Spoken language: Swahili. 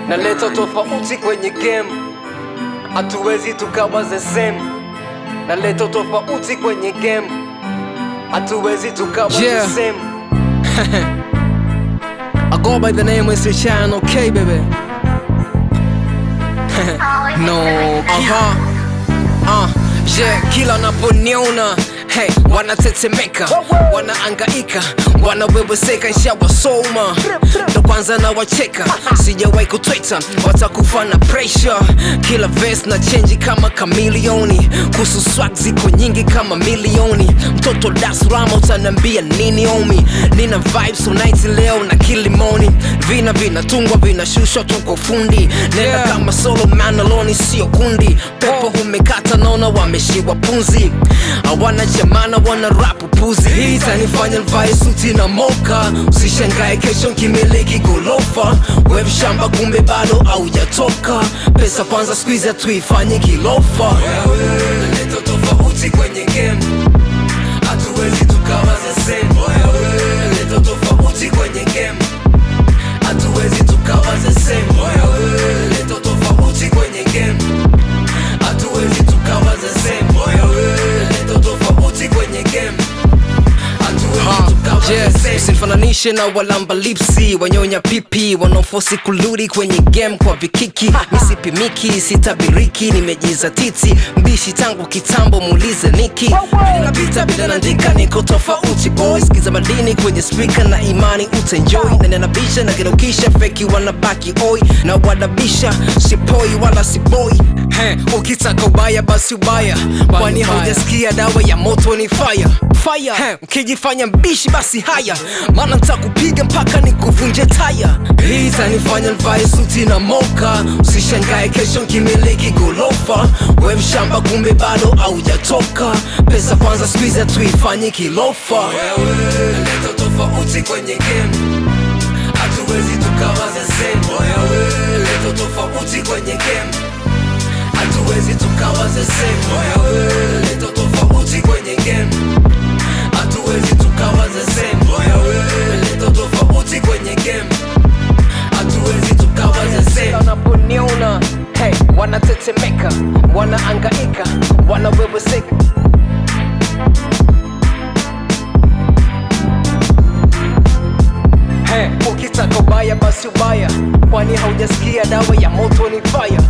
Naleta tofauti kwenye game, hatuwezi tukawa the same. Naleta tofauti kwenye game, hatuwezi tukawa the same. I go by the name Mr. Chan, okay baby. No, yeah, kila naponiona hey, wanatetemeka, wanaangaika, wanaweweseka, nshawasoma ndo kwanza na wacheka, sijawahi kutweta, watakufa na pressure. Kila verse na change kama kamilioni, kuhusu swag ziko nyingi kama milioni. Mtoto Das Rama utanambia nini omi? Nina vibes unaiti leo na Kilimoni, vina tungwa vinashushwa tuko fundi. Nena kama solo man alone sio kundi, pepo humekata naona wameshiwa punzi. Hawana chamana wana rap puzi, hii itanifanya nivae suti na moka. Usishangae kesho nkimiliki golofa, web shamba kumbe bado haujatoka. Pesa kwanza squeeze ya tuifanye kilofa. Naleta tofauti kwenye game, hatuwezi tukawa the same. Naleta tofauti kwenye game, hatuwezi tukawa the same. Naleta tofauti kwenye game, hatuwezi tukawa the same. Naleta tofauti kwenye game, usinifananishe na walamba lipsi, wanyonya pipi, wanaofosi kuludi kwenye game kwa vikiki. Misipimiki, sitabiriki, nimejiza titi, mbishi tangu kitambo muulize Niki. Ninapita bila naandika, niko tofauti boys, kiza madini kwenye speaker na imani utaenjoy. Na ninabisha na kinukisha, feki wanabaki oi, na wadabisha, sipoi wala siboi. Ukitaka ubaya basi ubaya, kwani haujasikia dawa ya moto ni fire. Ukijifanya mbishi basi haya, maana nitakupiga mpaka nikuvunje taya. Hii itanifanya nivae suti na moka. Usishangae kesho nkimiliki golofa, we mshamba kumbe bado haujatoka. Pesa kwanza squeeze ya tuifanye kilofa. Naleta tofauti kwenye game, hatuwezi tukawa the same. Naleta tofauti kwenye game, hatuwezi tukawa the same. Naleta tofauti kwenye game, hatuwezi tukawa the same. Naleta tofauti kwenye game, hatuwezi tukawa the same. Wanaponiona hey, wanatetemeka, wanaangaika, wanaweweseka. Ukitaka ubaya basi ubaya, kwani haujasikia dawa ya moto ni fire.